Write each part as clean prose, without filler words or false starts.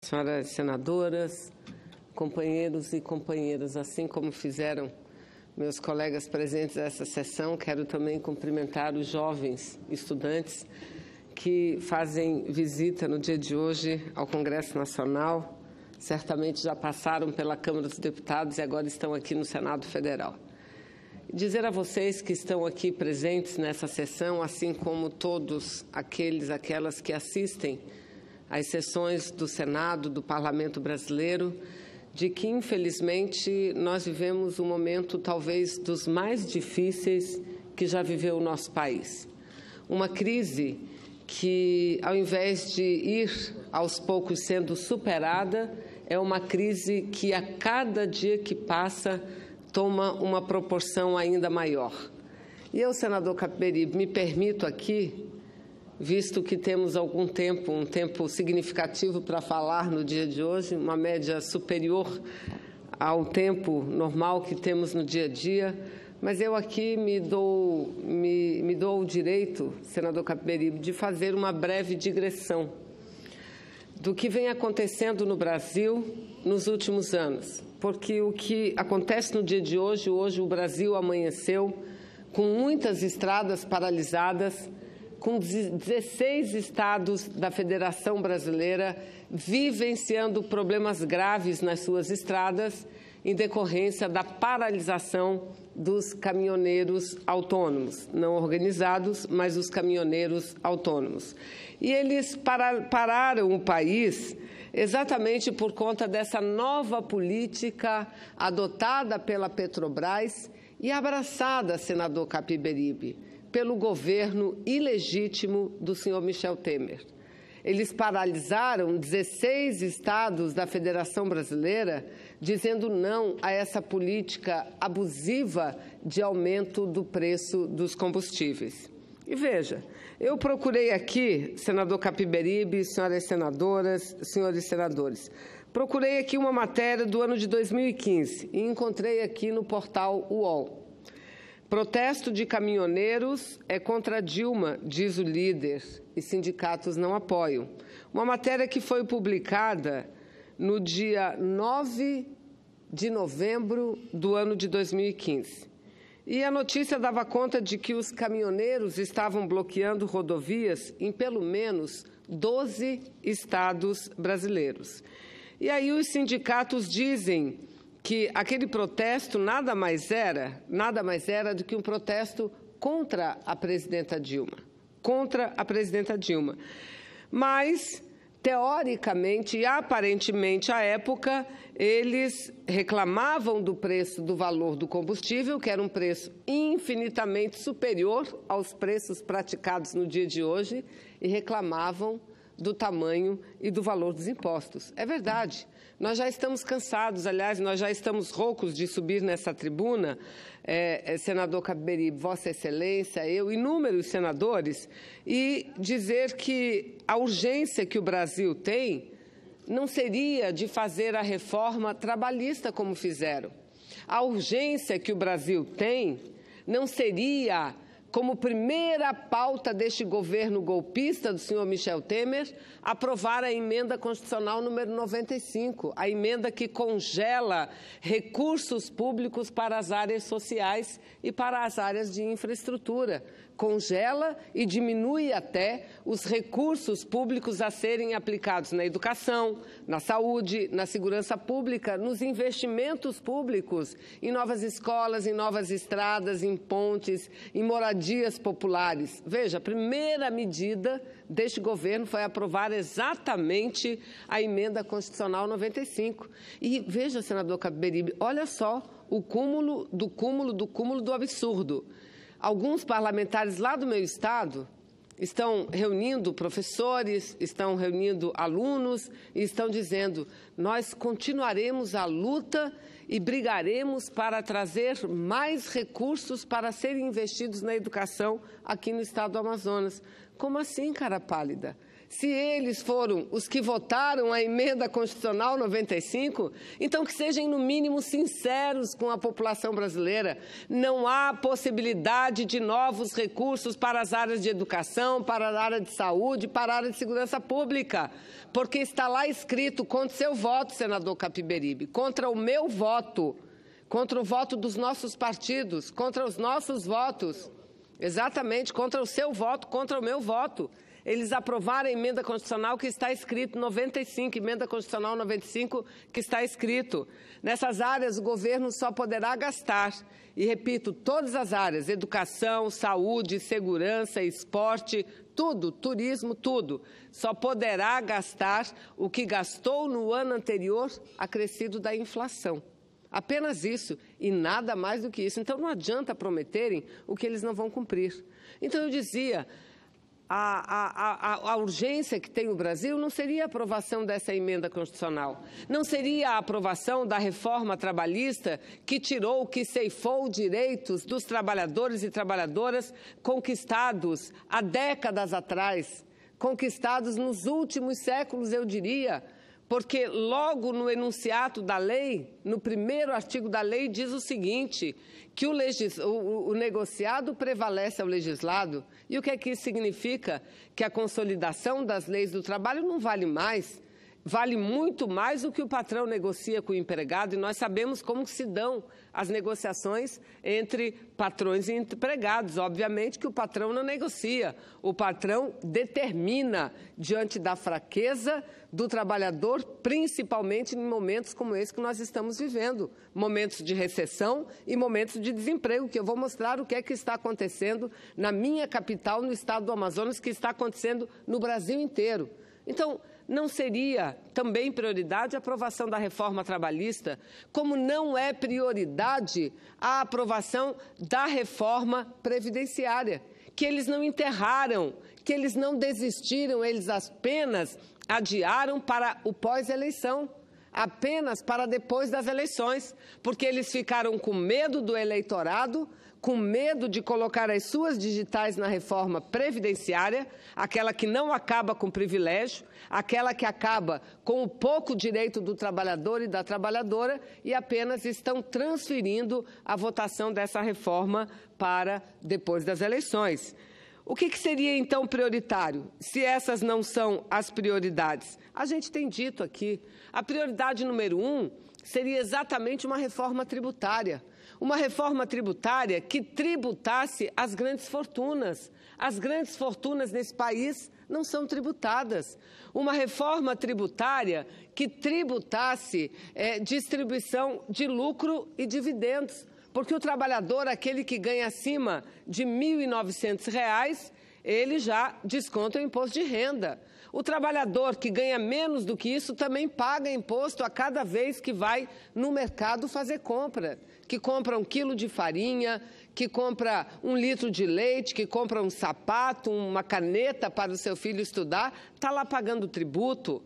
Senhoras senadoras, companheiros e companheiras, assim como fizeram meus colegas presentes nessa sessão, quero também cumprimentar os jovens estudantes que fazem visita no dia de hoje ao Congresso Nacional. Certamente já passaram pela Câmara dos Deputados e agora estão aqui no Senado Federal. Dizer a vocês que estão aqui presentes nessa sessão, assim como todos aquelas que assistem às sessões do Senado, do Parlamento Brasileiro, de que, infelizmente, nós vivemos um momento talvez dos mais difíceis que já viveu o nosso país. Uma crise que, ao invés de ir aos poucos sendo superada, é uma crise que, a cada dia que passa, toma uma proporção ainda maior. E eu, senador Capiberibe, me permito aqui, visto que temos algum tempo, um tempo significativo para falar no dia de hoje, uma média superior ao tempo normal que temos no dia a dia, mas eu aqui me dou o direito, senador Capiberibe, de fazer uma breve digressão do que vem acontecendo no Brasil nos últimos anos. Porque o que acontece no dia de hoje o Brasil amanheceu com muitas estradas paralisadas, com 16 estados da Federação Brasileira vivenciando problemas graves nas suas estradas em decorrência da paralisação dos caminhoneiros autônomos, não organizados, mas os caminhoneiros autônomos. E eles pararam o país exatamente por conta dessa nova política adotada pela Petrobras e abraçada, senador Capiberibe, pelo governo ilegítimo do senhor Michel Temer. Eles paralisaram 16 estados da Federação Brasileira, dizendo não a essa política abusiva de aumento do preço dos combustíveis. E veja, eu procurei aqui, senador Capiberibe, senhoras senadoras, senhores senadores, procurei aqui uma matéria do ano de 2015 e encontrei aqui no portal UOL. Protesto de caminhoneiros é contra Dilma, diz o líder, e sindicatos não apoiam. Uma matéria que foi publicada no dia 9 de novembro do ano de 2015. E a notícia dava conta de que os caminhoneiros estavam bloqueando rodovias em pelo menos 12 estados brasileiros. E aí os sindicatos dizem que aquele protesto nada mais era do que um protesto contra a presidenta Dilma. Mas, teoricamente e aparentemente, à época, eles reclamavam do preço do valor do combustível, que era um preço infinitamente superior aos preços praticados no dia de hoje, e reclamavam do tamanho e do valor dos impostos. É verdade. Nós já estamos cansados, aliás, nós já estamos roucos de subir nessa tribuna, senador Capiberibe, Vossa Excelência, eu, inúmeros senadores, e dizer que a urgência que o Brasil tem não seria de fazer a reforma trabalhista como fizeram. A urgência que o Brasil tem não seria, como primeira pauta deste governo golpista do senhor Michel Temer, aprovar a emenda constitucional número 95, a emenda que congela recursos públicos para as áreas sociais e para as áreas de infraestrutura. Congela e diminui até os recursos públicos a serem aplicados na educação, na saúde, na segurança pública, nos investimentos públicos, em novas escolas, em novas estradas, em pontes, em moradias populares. Veja, a primeira medida deste governo foi aprovar exatamente a emenda constitucional 95. E veja, senador Capiberibe, olha só o cúmulo do absurdo. Alguns parlamentares lá do meu estado estão reunindo professores, estão reunindo alunos e estão dizendo: nós continuaremos a luta e brigaremos para trazer mais recursos para serem investidos na educação aqui no estado do Amazonas. Como assim, cara pálida? se eles foram os que votaram a emenda constitucional 95, então que sejam, no mínimo, sinceros com a população brasileira. Não há possibilidade de novos recursos para as áreas de educação, para a área de saúde, para a área de segurança pública, porque está lá escrito contra o seu voto, senador Capiberibe, contra o meu voto, contra o voto dos nossos partidos, contra os nossos votos, exatamente, contra o seu voto, contra o meu voto. Eles aprovaram a emenda constitucional que está escrito, 95, emenda constitucional 95, que está escrito. Nessas áreas, o governo só poderá gastar, e repito, todas as áreas, educação, saúde, segurança, esporte, tudo, turismo, tudo, só poderá gastar o que gastou no ano anterior, acrescido da inflação. Apenas isso, e nada mais do que isso. Então, não adianta prometerem o que eles não vão cumprir. Então, eu dizia, a urgência que tem o Brasil não seria a aprovação dessa emenda constitucional, não seria a aprovação da reforma trabalhista que tirou, que ceifou direitos dos trabalhadores e trabalhadoras conquistados há décadas atrás, conquistados nos últimos séculos, eu diria, porque logo no enunciado da lei, no primeiro artigo da lei, diz o seguinte, que o negociado prevalece ao legislado. E o que é que isso significa? Que a consolidação das leis do trabalho não vale mais, vale muito mais do que o patrão negocia com o empregado, e nós sabemos como se dão as negociações entre patrões e empregados. Obviamente que o patrão não negocia, o patrão determina diante da fraqueza do trabalhador, principalmente em momentos como esse que nós estamos vivendo, momentos de recessão e momentos de desemprego, que eu vou mostrar o que é que está acontecendo na minha capital, no estado do Amazonas, que está acontecendo no Brasil inteiro. Então, não seria também prioridade a aprovação da reforma trabalhista, como não é prioridade a aprovação da reforma previdenciária, que eles não enterraram, que eles não desistiram, eles apenas adiaram para o pós-eleição, apenas para depois das eleições, porque eles ficaram com medo do eleitorado, com medo de colocar as suas digitais na reforma previdenciária, aquela que não acaba com privilégio, aquela que acaba com o pouco direito do trabalhador e da trabalhadora, e apenas estão transferindo a votação dessa reforma para depois das eleições. O que seria, então, prioritário, se essas não são as prioridades? A gente tem dito aqui, a prioridade número 1 seria exatamente uma reforma tributária. Uma reforma tributária que tributasse as grandes fortunas. As grandes fortunas nesse país não são tributadas. Uma reforma tributária que tributasse distribuição de lucro e dividendos. Porque o trabalhador, aquele que ganha acima de R$ 1.900, ele já desconta o imposto de renda. O trabalhador que ganha menos do que isso também paga imposto a cada vez que vai no mercado fazer compra. Que compra 1 quilo de farinha, que compra 1 litro de leite, que compra um sapato, uma caneta para o seu filho estudar, está lá pagando tributo.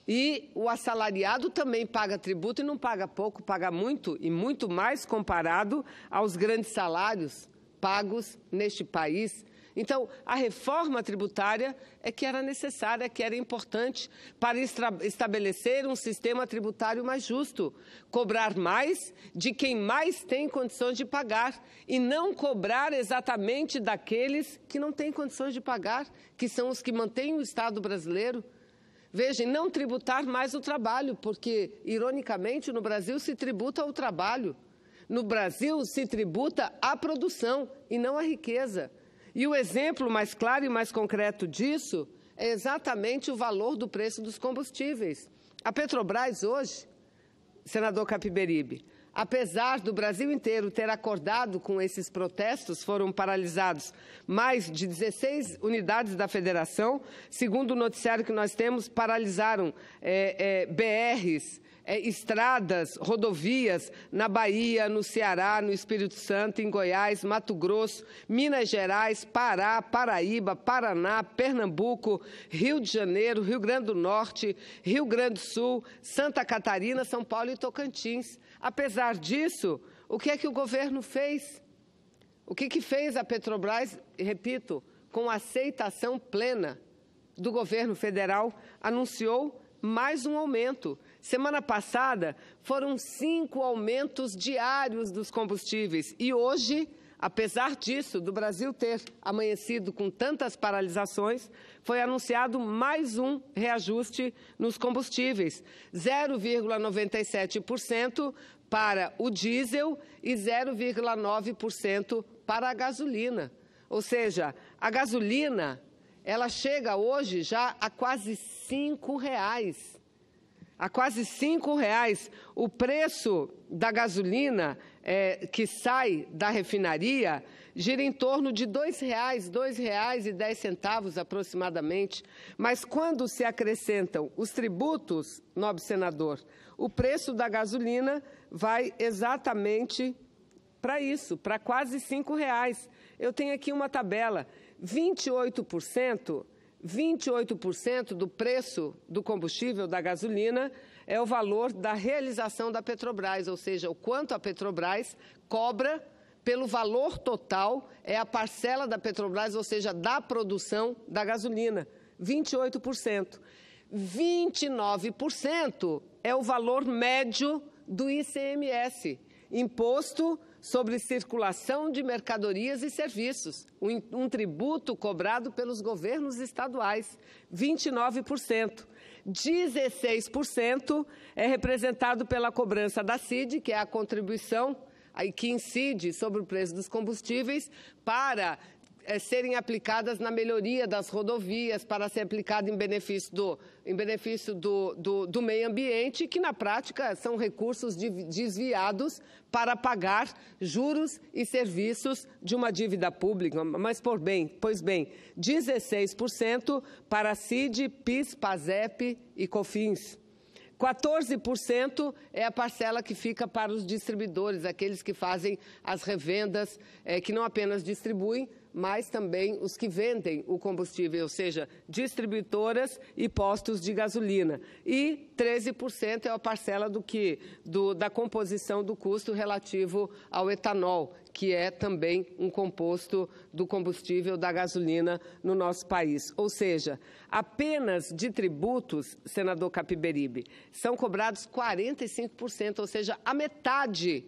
E o assalariado também paga tributo e não paga pouco, paga muito e muito mais comparado aos grandes salários pagos neste país. Então, a reforma tributária é que era necessária, que era importante para estabelecer um sistema tributário mais justo, cobrar mais de quem mais tem condições de pagar e não cobrar exatamente daqueles que não têm condições de pagar, que são os que mantêm o Estado brasileiro. Vejam, não tributar mais o trabalho, porque, ironicamente, no Brasil se tributa o trabalho. No Brasil se tributa a produção e não a riqueza. E o exemplo mais claro e mais concreto disso é exatamente o valor do preço dos combustíveis. A Petrobras hoje, senador Capiberibe, apesar do Brasil inteiro ter acordado com esses protestos, foram paralisados mais de 16 unidades da federação. Segundo o noticiário que nós temos, paralisaram BRs, estradas, rodovias na Bahia, no Ceará, no Espírito Santo, em Goiás, Mato Grosso, Minas Gerais, Pará, Paraíba, Paraná, Pernambuco, Rio de Janeiro, Rio Grande do Norte, Rio Grande do Sul, Santa Catarina, São Paulo e Tocantins. Apesar disso, o que é que o governo fez? O que fez a Petrobras, repito, com aceitação plena do governo federal anunciou mais um aumento. Semana passada, foram 5 aumentos diários dos combustíveis. E hoje, apesar disso, do Brasil ter amanhecido com tantas paralisações, foi anunciado mais um reajuste nos combustíveis, 0,97% para o diesel e 0,9% para a gasolina. Ou seja, a gasolina, ela chega hoje já a quase R$5. A quase R$5. O preço da gasolina que sai da refinaria gira em torno de R$2, R$2,10 aproximadamente. Mas quando se acrescentam os tributos, nobre senador, o preço da gasolina vai exatamente para isso, para quase R$5. Eu tenho aqui uma tabela, 28% do preço do combustível, da gasolina, é o valor da realização da Petrobras, ou seja, o quanto a Petrobras cobra pelo valor total, é a parcela da Petrobras, ou seja, da produção da gasolina, 28%. 29% é o valor médio do ICMS, Imposto sobre Circulação de Mercadorias e Serviços, um tributo cobrado pelos governos estaduais, 29%. 16% é representado pela cobrança da CID, que é a contribuição que incide sobre o preço dos combustíveis para serem aplicadas na melhoria das rodovias, para ser aplicado em benefício do meio ambiente, que na prática são recursos desviados para pagar juros e serviços de uma dívida pública. Mas, pois bem, 16% para CID, PIS, PASEP e COFINS. 14% é a parcela que fica para os distribuidores, aqueles que fazem as revendas, que não apenas distribuem, mas também os que vendem o combustível, ou seja, distribuidoras e postos de gasolina. E 13% é a parcela da composição do custo relativo ao etanol, que é também um composto do combustível da gasolina no nosso país. Ou seja, apenas de tributos, senador Capiberibe, são cobrados 45%, ou seja, a metade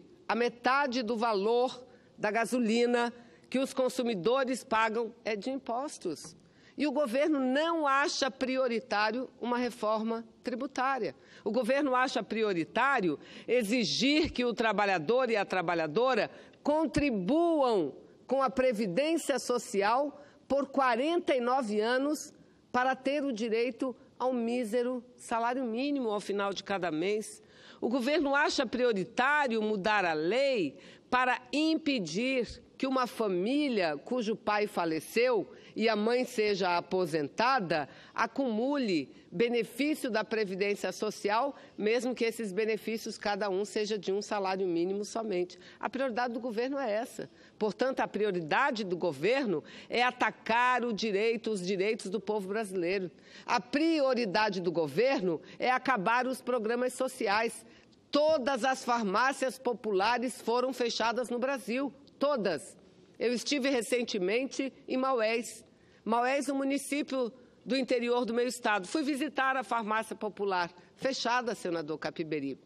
do valor da gasolina que os consumidores pagam é de impostos. E o governo não acha prioritário uma reforma tributária. O governo acha prioritário exigir que o trabalhador e a trabalhadora contribuam com a Previdência Social por 49 anos para ter o direito ao mísero salário mínimo ao final de cada mês. O governo acha prioritário mudar a lei para impedir que uma família cujo pai faleceu e a mãe seja aposentada acumule benefício da Previdência Social, mesmo que esses benefícios, cada um, seja de um salário mínimo somente. A prioridade do governo é essa. Portanto, a prioridade do governo é atacar os direitos do povo brasileiro. A prioridade do governo é acabar os programas sociais. Todas as farmácias populares foram fechadas no Brasil. Todas. Eu estive recentemente em Maués. Maués, um município do interior do meu estado. Fui visitar a farmácia popular, fechada, senador Capiberibe.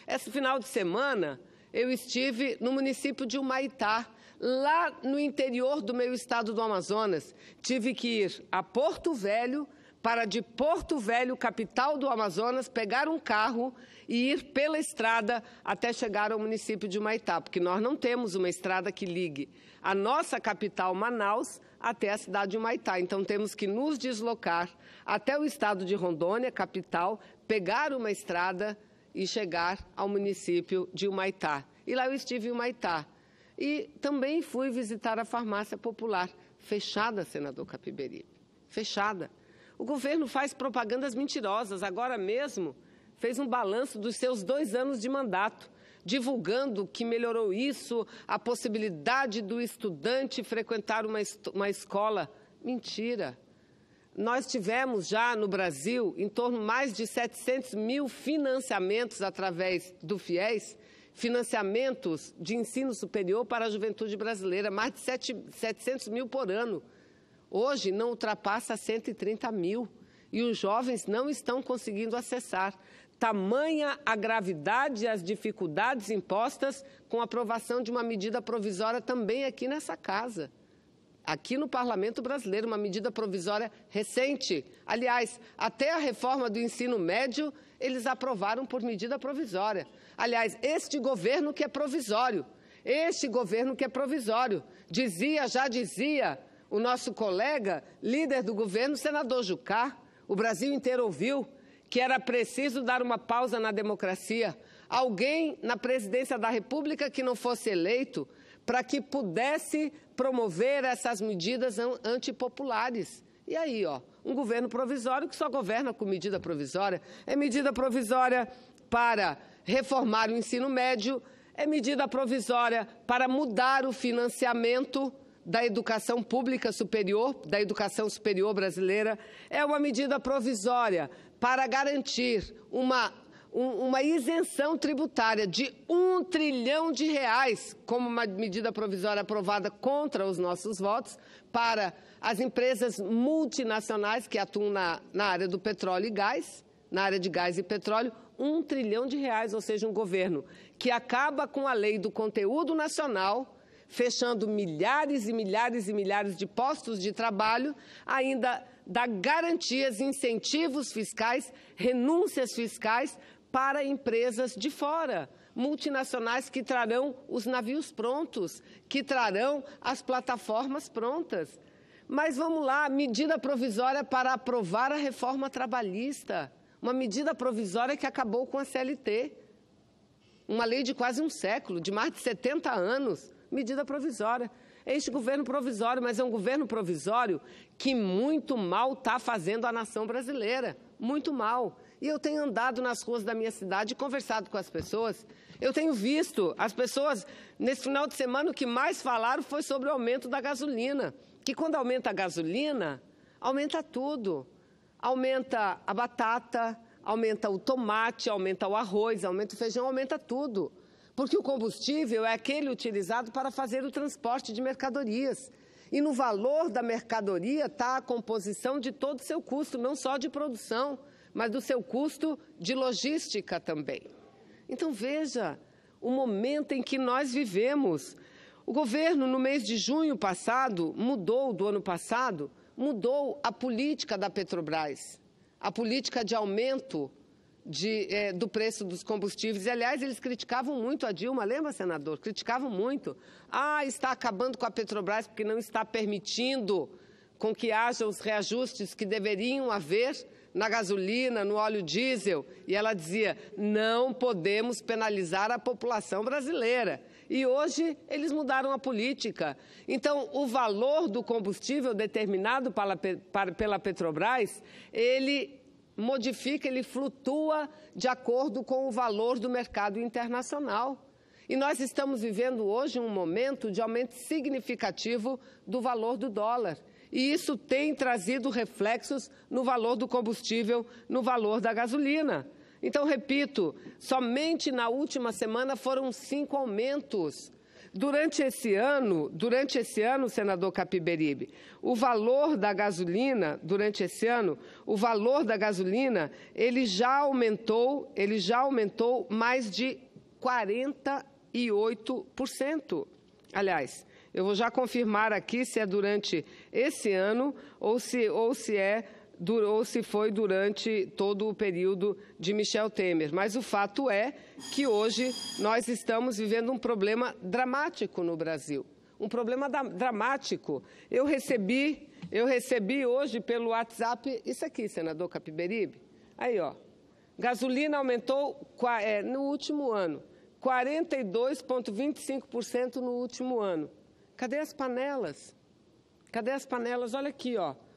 Esse final de semana, eu estive no município de Humaitá, lá no interior do meu estado do Amazonas. Tive que ir a Porto Velho, para de Porto Velho, capital do Amazonas, pegar um carro e ir pela estrada até chegar ao município de Humaitá, porque nós não temos uma estrada que ligue a nossa capital, Manaus, até a cidade de Humaitá. Então, temos que nos deslocar até o estado de Rondônia, capital, pegar uma estrada e chegar ao município de Humaitá. E lá eu estive em Humaitá. E também fui visitar a farmácia popular, fechada, senador Capiberibe, fechada. O governo faz propagandas mentirosas. Agora mesmo fez um balanço dos seus 2 anos de mandato, divulgando que melhorou isso, a possibilidade do estudante frequentar uma escola. Mentira. Nós tivemos já no Brasil em torno de mais de 700 mil financiamentos através do FIES, financiamentos de ensino superior para a juventude brasileira, mais de 700 mil por ano. hoje não ultrapassa 130 mil e os jovens não estão conseguindo acessar. Tamanha a gravidade e as dificuldades impostas com a aprovação de uma medida provisória também aqui nessa casa, aqui no Parlamento Brasileiro, uma medida provisória recente. Aliás, até a reforma do ensino médio eles aprovaram por medida provisória. Aliás, este governo que é provisório, já dizia o nosso colega, líder do governo, senador Jucá, o Brasil inteiro ouviu que era preciso dar uma pausa na democracia. Alguém na presidência da República que não fosse eleito para que pudesse promover essas medidas antipopulares. E aí, um governo provisório que só governa com medida provisória. É medida provisória para reformar o ensino médio, é medida provisória para mudar o financiamento da educação pública superior, da educação superior brasileira, é uma medida provisória para garantir uma isenção tributária de R$1 trilhão, como uma medida provisória aprovada contra os nossos votos, para as empresas multinacionais que atuam na área do petróleo e gás, na área de gás e petróleo, R$1 trilhão, ou seja, um governo que acaba com a lei do conteúdo nacional, fechando milhares e milhares e milhares de postos de trabalho, ainda dá garantias, incentivos fiscais, renúncias fiscais para empresas de fora, multinacionais que trarão os navios prontos, que trarão as plataformas prontas. Mas vamos lá, medida provisória para aprovar a reforma trabalhista, uma medida provisória que acabou com a CLT, uma lei de quase um século, de mais de 70 anos, medida provisória. É este governo provisório, mas é um governo provisório que muito mal está fazendo a nação brasileira, muito mal. E eu tenho andado nas ruas da minha cidade e conversado com as pessoas. Eu tenho visto as pessoas, nesse final de semana, o que mais falaram foi sobre o aumento da gasolina. Que quando aumenta a gasolina, aumenta tudo. Aumenta a batata, aumenta o tomate, aumenta o arroz, aumenta o feijão, aumenta tudo. Porque o combustível é aquele utilizado para fazer o transporte de mercadorias. E no valor da mercadoria está a composição de todo o seu custo, não só de produção, mas do seu custo de logística também. Então, veja o momento em que nós vivemos. O governo, no mês de junho passado, do ano passado, mudou a política da Petrobras, a política de aumento do preço dos combustíveis. E, aliás, eles criticavam muito a Dilma, lembra, senador? Criticavam muito. Está acabando com a Petrobras porque não está permitindo com que haja os reajustes que deveriam haver na gasolina, no óleo diesel. E ela dizia, não podemos penalizar a população brasileira. E hoje eles mudaram a política. Então, o valor do combustível determinado pela Petrobras, ele modifica, ele flutua de acordo com o valor do mercado internacional. E nós estamos vivendo hoje um momento de aumento significativo do valor do dólar. E isso tem trazido reflexos no valor do combustível, no valor da gasolina. Então, repito, somente na última semana foram 5 aumentos. Durante esse ano, senador Capiberibe, o valor da gasolina, ele já aumentou mais de 48%. Aliás, eu vou já confirmar aqui se é durante esse ano ou se foi durante todo o período de Michel Temer. Mas o fato é que hoje nós estamos vivendo um problema dramático no Brasil. Um problema dramático. Eu recebi hoje pelo WhatsApp isso aqui, senador Capiberibe. Aí, gasolina aumentou no último ano, 42,25% no último ano. Cadê as panelas? Olha aqui,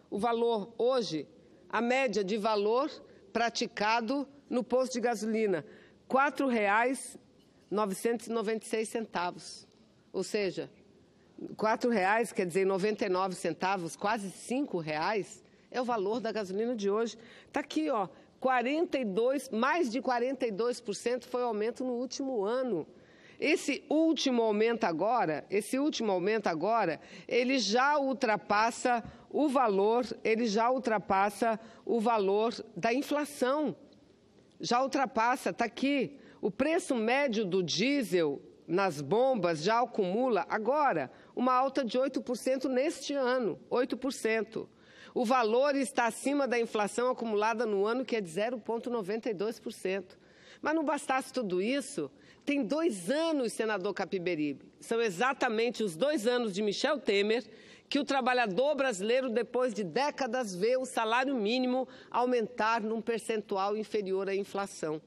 o valor hoje, a média de valor praticado no posto de gasolina, R$ 4,996. Ou seja, R$ 4,00, quer dizer, 99 centavos, quase R$ 5,00, é o valor da gasolina de hoje. Está aqui, mais de 42% foi o aumento no último ano. Esse último aumento agora, ele já ultrapassa o valor, da inflação. Já ultrapassa, está aqui. O preço médio do diesel nas bombas já acumula agora uma alta de 8% neste ano, 8%. O valor está acima da inflação acumulada no ano, que é de 0,92%. Mas não bastasse tudo isso, tem 2 anos, senador Capiberibe, são exatamente os 2 anos de Michel Temer, que o trabalhador brasileiro, depois de décadas, vê o salário mínimo aumentar num percentual inferior à inflação.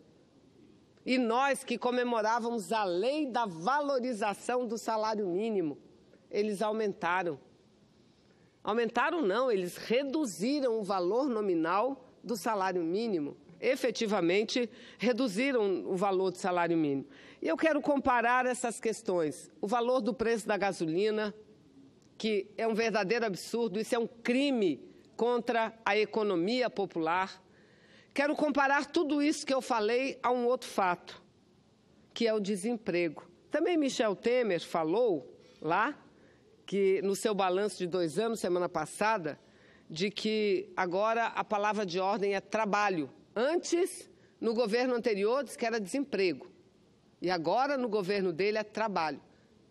E nós que comemorávamos a lei da valorização do salário mínimo, eles aumentaram. Aumentaram não, eles reduziram o valor nominal do salário mínimo. Efetivamente, reduziram o valor do salário mínimo. E eu quero comparar essas questões. O valor do preço da gasolina, que é um verdadeiro absurdo, isso é um crime contra a economia popular. Quero comparar tudo isso que eu falei a um outro fato, que é o desemprego. Também Michel Temer falou lá, que no seu balanço de 2 anos, semana passada, de que agora a palavra de ordem é trabalho. Antes, no governo anterior, disse que era desemprego. E agora, no governo dele, é trabalho.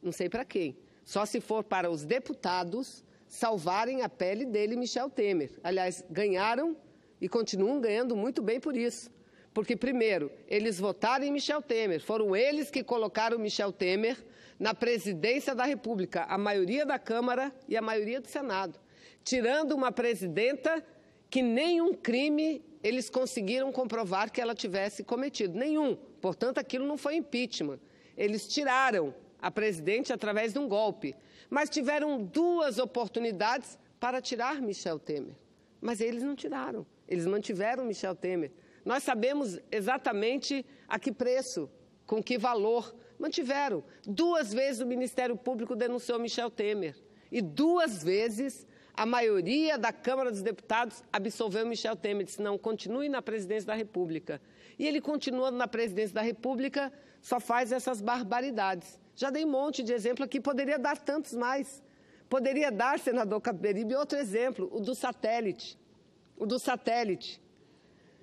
Não sei para quem. Só se for para os deputados salvarem a pele dele, Michel Temer. Aliás, ganharam e continuam ganhando muito bem por isso. Porque, primeiro, eles votaram em Michel Temer. Foram eles que colocaram Michel Temer na presidência da República, a maioria da Câmara e a maioria do Senado. Tirando uma presidenta que nenhum crime eles conseguiram comprovar que ela tivesse cometido. Nenhum. Portanto, aquilo não foi impeachment. Eles tiraram a presidente através de um golpe. Mas tiveram 2 oportunidades para tirar Michel Temer. Mas eles não tiraram. Eles mantiveram Michel Temer. Nós sabemos exatamente a que preço, com que valor. Mantiveram. 2 vezes o Ministério Público denunciou Michel Temer. E 2 vezes a maioria da Câmara dos Deputados absolveu Michel Temer. Disse, não, continue na presidência da República. E ele, continuando na presidência da República, só faz essas barbaridades. Já dei um monte de exemplo aqui, poderia dar tantos mais. Poderia dar, senador Capiberibe, outro exemplo, o do satélite.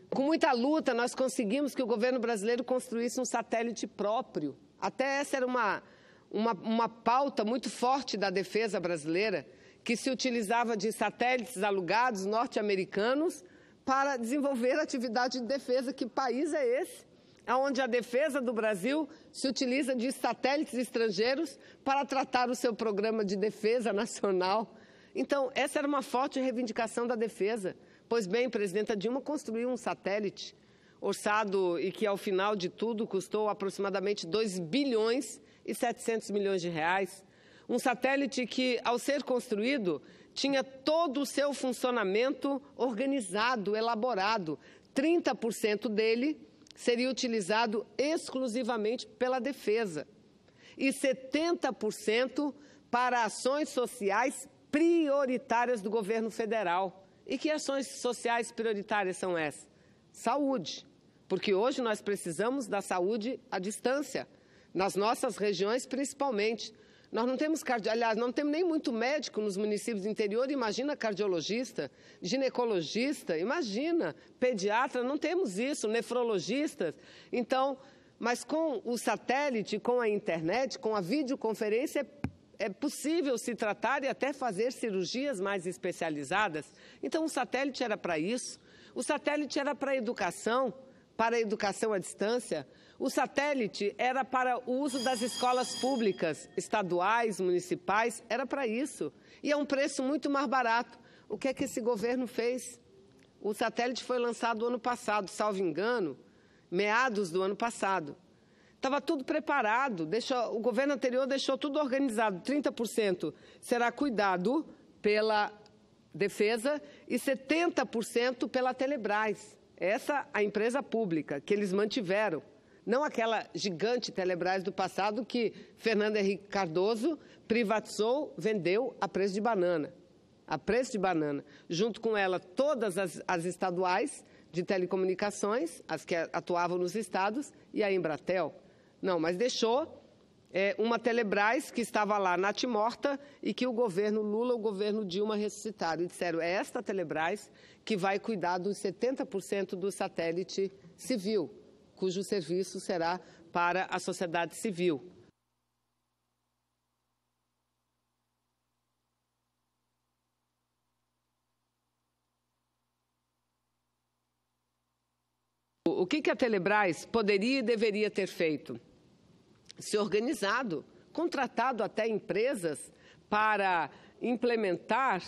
Com muita luta, nós conseguimos que o governo brasileiro construísse um satélite próprio. Até essa era uma pauta muito forte da defesa brasileira, que se utilizava de satélites alugados norte-americanos para desenvolver atividade de defesa. Que país é esse? Onde a defesa do Brasil se utiliza de satélites estrangeiros para tratar o seu programa de defesa nacional. Então, essa era uma forte reivindicação da defesa. Pois bem, presidenta Dilma construiu um satélite orçado e que, ao final de tudo, custou aproximadamente 2 bilhões e 700 milhões de reais. Um satélite que, ao ser construído, tinha todo o seu funcionamento organizado, elaborado. 30% dele seria utilizado exclusivamente pela defesa e 70% para ações sociais prioritárias do governo federal. E que ações sociais prioritárias são essas? Saúde, porque hoje nós precisamos da saúde à distância, nas nossas regiões principalmente. Nós não temos aliás, não temos nem muito médico nos municípios do interior, imagina cardiologista, ginecologista, imagina, pediatra, não temos isso, nefrologistas. Então, mas com o satélite, com a internet, com a videoconferência, é possível se tratar e até fazer cirurgias mais especializadas. Então, o satélite era para isso. O satélite era para a educação à distância. O satélite era para o uso das escolas públicas, estaduais, municipais, era para isso. E é um preço muito mais barato. O que é que esse governo fez? O satélite foi lançado ano passado, salvo engano, meados do ano passado. Estava tudo preparado, o governo anterior deixou tudo organizado. 30% será cuidado pela defesa e 70% pela Telebrás. Essa a empresa pública que eles mantiveram. Não aquela gigante Telebrás do passado que Fernando Henrique Cardoso privatizou, vendeu a preço de banana. A preço de banana. Junto com ela, todas as estaduais de telecomunicações, as que atuavam nos estados, e a Embratel. Não, mas deixou uma Telebrás que estava lá natimorta e que o governo Lula, o governo Dilma ressuscitaram. E disseram, é esta Telebrás que vai cuidar dos 70% do satélite civil, cujo serviço será para a sociedade civil. O que a Telebrás poderia e deveria ter feito? Se organizado, contratado até empresas para implementar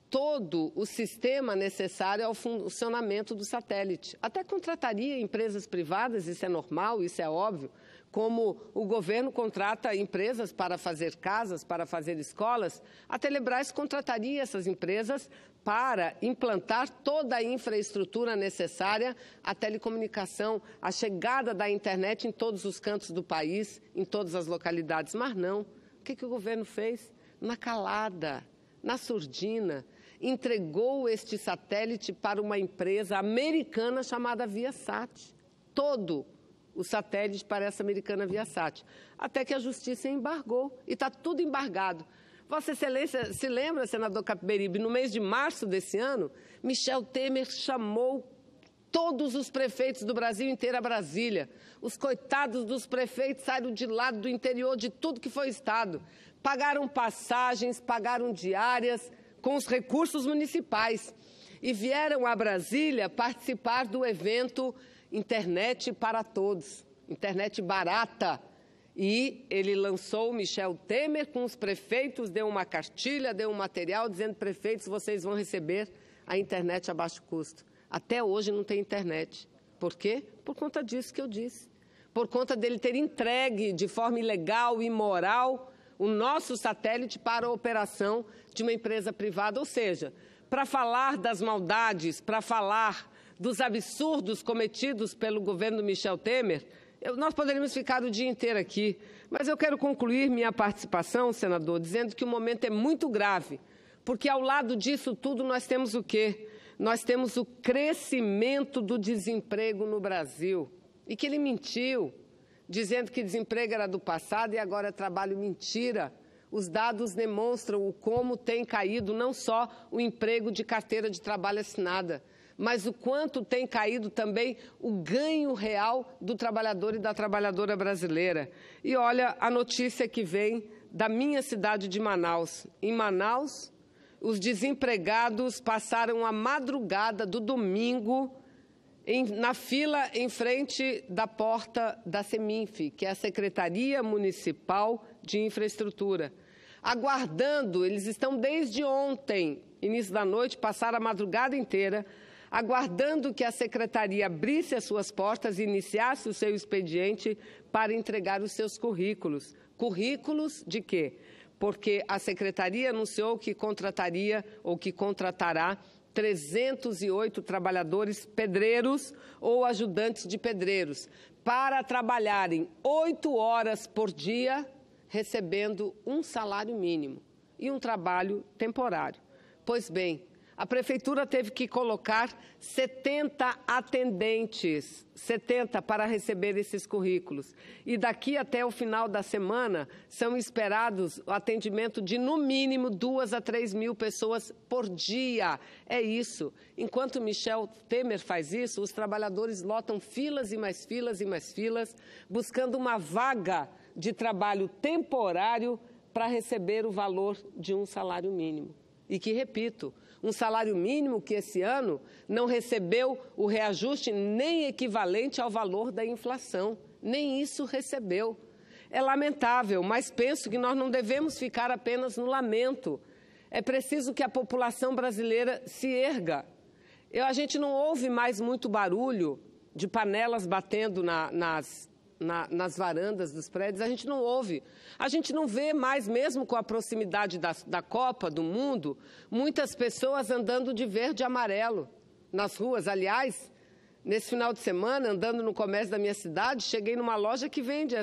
todo o sistema necessário ao funcionamento do satélite. Até contrataria empresas privadas, isso é normal, isso é óbvio, como o governo contrata empresas para fazer casas, para fazer escolas, a Telebrás contrataria essas empresas para implantar toda a infraestrutura necessária à telecomunicação, à chegada da internet em todos os cantos do país, em todas as localidades. Mas não. O que o governo fez? Na calada, na surdina, entregou este satélite para uma empresa americana chamada Viasat. Todo o satélite para essa americana Viasat. Até que a justiça embargou. E está tudo embargado. Vossa Excelência se lembra, senador Capiberibe, no mês de março desse ano, Michel Temer chamou todos os prefeitos do Brasil inteiro a Brasília. Os coitados dos prefeitos saíram de lado do interior de tudo que foi Estado. Pagaram passagens, pagaram diárias com os recursos municipais e vieram a Brasília participar do evento Internet para Todos, internet barata. E ele lançou, Michel Temer, com os prefeitos, deu uma cartilha, deu um material, dizendo, prefeitos, vocês vão receber a internet a baixo custo. Até hoje não tem internet. Por quê? Por conta disso que eu disse. Por conta dele ter entregue de forma ilegal e imoral o nosso satélite para a operação de uma empresa privada. Ou seja, para falar das maldades, para falar dos absurdos cometidos pelo governo Michel Temer, nós poderíamos ficar o dia inteiro aqui, mas eu quero concluir minha participação, senador, dizendo que o momento é muito grave, porque ao lado disso tudo nós temos o quê? Nós temos o crescimento do desemprego no Brasil. E que ele mentiu, dizendo que desemprego era do passado e agora é trabalho. Mentira. Os dados demonstram como tem caído não só o emprego de carteira de trabalho assinada, mas o quanto tem caído também o ganho real do trabalhador e da trabalhadora brasileira. E olha a notícia que vem da minha cidade de Manaus. Em Manaus, os desempregados passaram a madrugada do domingo na fila em frente da porta da Seminf, que é a Secretaria Municipal de Infraestrutura. Aguardando, eles estão desde ontem, início da noite, passaram a madrugada inteira, aguardando que a Secretaria abrisse as suas portas e iniciasse o seu expediente para entregar os seus currículos. Currículos de quê? Porque a Secretaria anunciou que contrataria ou que contratará 308 trabalhadores pedreiros ou ajudantes de pedreiros para trabalharem 8 horas por dia, recebendo um salário mínimo e um trabalho temporário. Pois bem, a Prefeitura teve que colocar 70 atendentes, 70 para receber esses currículos. E daqui até o final da semana, são esperados o atendimento de, no mínimo, 2 a 3 mil pessoas por dia. É isso. Enquanto Michel Temer faz isso, os trabalhadores lotam filas e mais filas e mais filas, buscando uma vaga de trabalho temporário para receber o valor de um salário mínimo. E que, repito, um salário mínimo que esse ano não recebeu o reajuste nem equivalente ao valor da inflação, nem isso recebeu. É lamentável, mas penso que nós não devemos ficar apenas no lamento. É preciso que a população brasileira se erga. A gente não ouve mais muito barulho de panelas batendo nas varandas dos prédios, a gente não ouve. A gente não vê mais, mesmo com a proximidade da Copa do Mundo, muitas pessoas andando de verde e amarelo nas ruas. Aliás, nesse final de semana, andando no comércio da minha cidade, cheguei numa loja que vende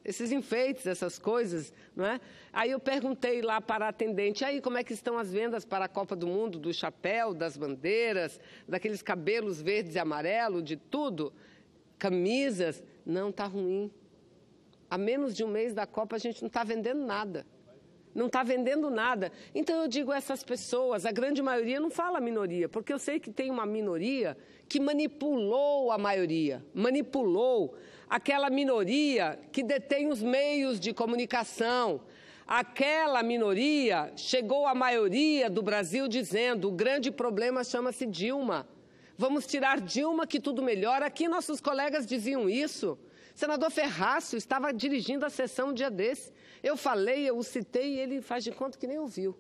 esses enfeites, essas coisas, não é? Aí eu perguntei lá para a atendente, aí como é que estão as vendas para a Copa do Mundo, do chapéu, das bandeiras, daqueles cabelos verdes e amarelos, de tudo, camisas. Não, está ruim. A menos de um mês da Copa, a gente não está vendendo nada. Não está vendendo nada. Então, eu digo a essas pessoas, a grande maioria não fala minoria, porque eu sei que tem uma minoria que manipulou a maioria, manipulou aquela minoria que detém os meios de comunicação. Aquela minoria chegou à maioria do Brasil dizendo: o grande problema chama-se Dilma. Vamos tirar Dilma que tudo melhora. Aqui nossos colegas diziam isso. O senador Ferraço estava dirigindo a sessão um dia desse. Eu falei, eu o citei e ele faz de conta que nem ouviu.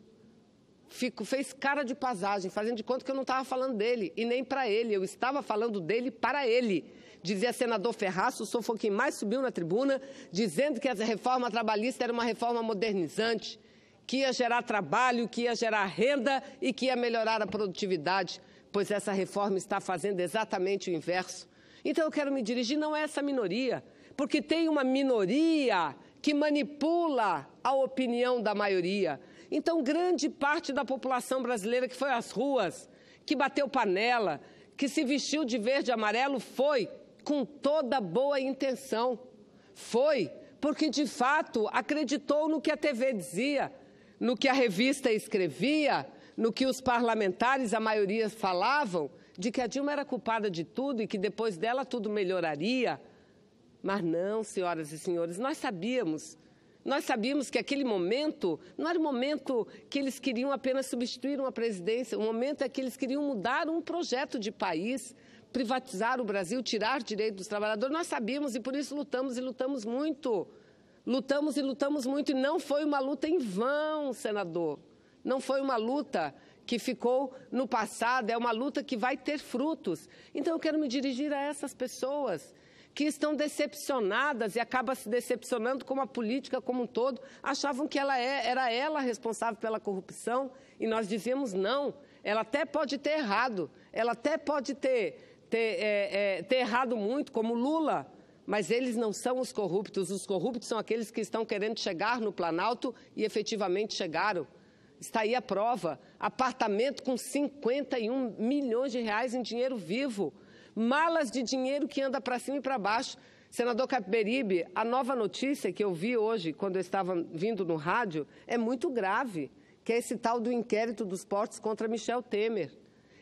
Fez cara de paisagem, fazendo de conta que eu não estava falando dele e nem para ele. Eu estava falando dele para ele. Dizia senador Ferraço, foi quem mais subiu na tribuna, dizendo que a reforma trabalhista era uma reforma modernizante, que ia gerar trabalho, que ia gerar renda e que ia melhorar a produtividade, pois essa reforma está fazendo exatamente o inverso. Então eu quero me dirigir não a essa minoria, porque tem uma minoria que manipula a opinião da maioria. Então, grande parte da população brasileira que foi às ruas, que bateu panela, que se vestiu de verde e amarelo, foi com toda boa intenção. Foi porque, de fato, acreditou no que a TV dizia, no que a revista escrevia, no que os parlamentares, a maioria, falavam, de que a Dilma era culpada de tudo e que depois dela tudo melhoraria. Mas não, senhoras e senhores, nós sabíamos que aquele momento não era um momento que eles queriam apenas substituir uma presidência, o momento é que eles queriam mudar um projeto de país, privatizar o Brasil, tirar direito dos trabalhadores. Nós sabíamos e por isso lutamos e lutamos muito. Lutamos e lutamos muito e não foi uma luta em vão, senador. Não foi uma luta que ficou no passado, é uma luta que vai ter frutos. Então eu quero me dirigir a essas pessoas que estão decepcionadas e acabam se decepcionando com a política como um todo, achavam que era ela responsável pela corrupção, e nós dizíamos não, ela até pode ter errado, ela até pode ter errado muito, como Lula, mas eles não são os corruptos são aqueles que estão querendo chegar no Planalto e efetivamente chegaram. Está aí a prova, apartamento com 51 milhões de reais em dinheiro vivo, malas de dinheiro que anda para cima e para baixo. Senador Capiberibe, a nova notícia que eu vi hoje, quando eu estava vindo no rádio, é muito grave, que é esse tal do inquérito dos portos contra Michel Temer.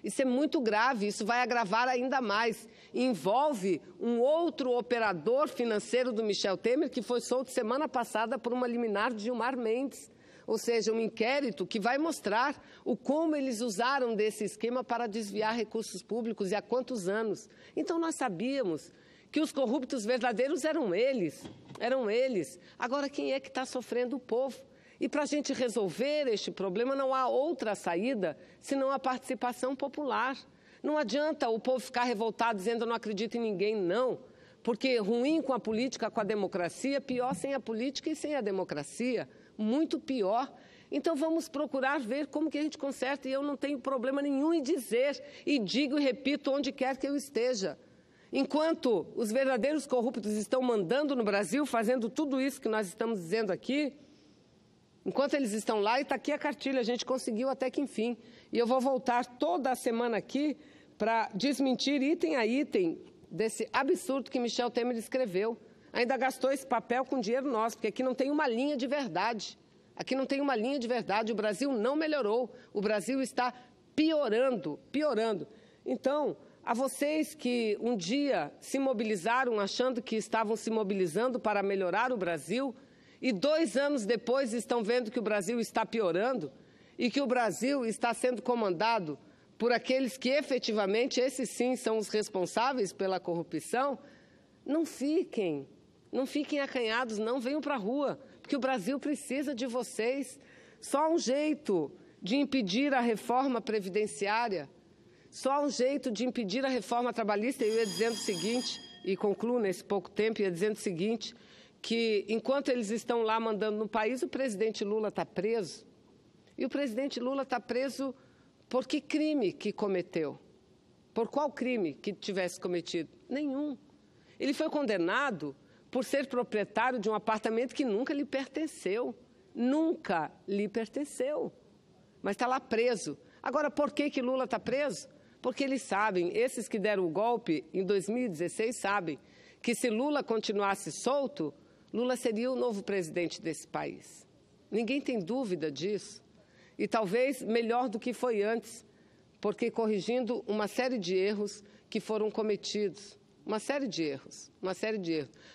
Isso é muito grave, isso vai agravar ainda mais. Envolve um outro operador financeiro do Michel Temer, que foi solto semana passada por uma liminar de Gilmar Mendes. Ou seja, um inquérito que vai mostrar como eles usaram desse esquema para desviar recursos públicos e há quantos anos. Então, nós sabíamos que os corruptos verdadeiros eram eles. Agora, quem é que está sofrendo? O povo. E para a gente resolver este problema, não há outra saída senão a participação popular. Não adianta o povo ficar revoltado dizendo eu não acredito em ninguém, não. Porque ruim com a política, com a democracia, pior sem a política e sem a democracia. Muito pior. Então, vamos procurar ver como que a gente conserta, e eu não tenho problema nenhum em dizer, e digo e repito onde quer que eu esteja. Enquanto os verdadeiros corruptos estão mandando no Brasil, fazendo tudo isso que nós estamos dizendo aqui, enquanto eles estão lá, e está aqui a cartilha, a gente conseguiu até que enfim. E eu vou voltar toda a semana aqui para desmentir item a item desse absurdo que Michel Temer escreveu. Ainda gastou esse papel com dinheiro nosso, porque aqui não tem uma linha de verdade. Aqui não tem uma linha de verdade. O Brasil não melhorou. O Brasil está piorando. Então, a vocês que um dia se mobilizaram achando que estavam se mobilizando para melhorar o Brasil e 2 anos depois estão vendo que o Brasil está piorando e que o Brasil está sendo comandado por aqueles que efetivamente, esses sim, são os responsáveis pela corrupção, não fiquem acanhados, não, venham para a rua, porque o Brasil precisa de vocês. Só um jeito de impedir a reforma previdenciária, só um jeito de impedir a reforma trabalhista. Eu ia dizendo o seguinte, e concluo nesse pouco tempo, ia dizendo o seguinte, que enquanto eles estão lá mandando no país, o presidente Lula está preso. E o presidente Lula está preso por que crime que cometeu? Por qual crime que tivesse cometido? Nenhum. Ele foi condenado por ser proprietário de um apartamento que nunca lhe pertenceu. Nunca lhe pertenceu. Mas está lá preso. Agora, por que Lula está preso? Porque eles sabem, esses que deram o golpe em 2016 sabem, que se Lula continuasse solto, Lula seria o novo presidente desse país. Ninguém tem dúvida disso. E talvez melhor do que foi antes, porque corrigindo uma série de erros que foram cometidos. Uma série de erros.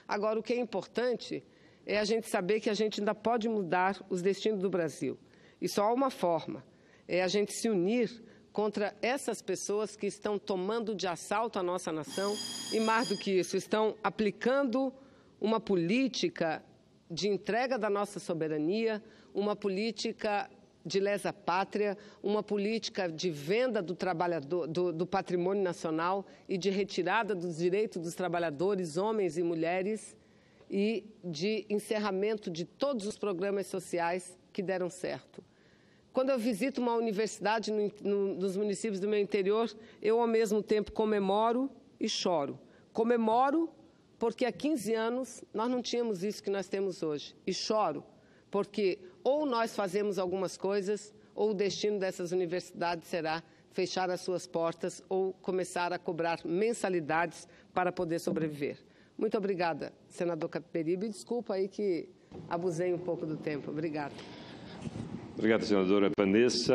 Agora, o que é importante é a gente saber que a gente ainda pode mudar os destinos do Brasil. E só há uma forma, é a gente se unir contra essas pessoas que estão tomando de assalto a nossa nação e, mais do que isso, estão aplicando uma política de entrega da nossa soberania, uma política de lesa-pátria, uma política de venda do trabalhador, do patrimônio nacional e de retirada dos direitos dos trabalhadores, homens e mulheres, e de encerramento de todos os programas sociais que deram certo. Quando eu visito uma universidade nos municípios do meu interior, eu, ao mesmo tempo, comemoro e choro. Comemoro porque há 15 anos nós não tínhamos isso que nós temos hoje. E choro porque ou nós fazemos algumas coisas ou o destino dessas universidades será fechar as suas portas ou começar a cobrar mensalidades para poder sobreviver. Muito obrigada, senador Capiberibe. Desculpa aí que abusei um pouco do tempo. Obrigada. Obrigado, senadora Vanessa.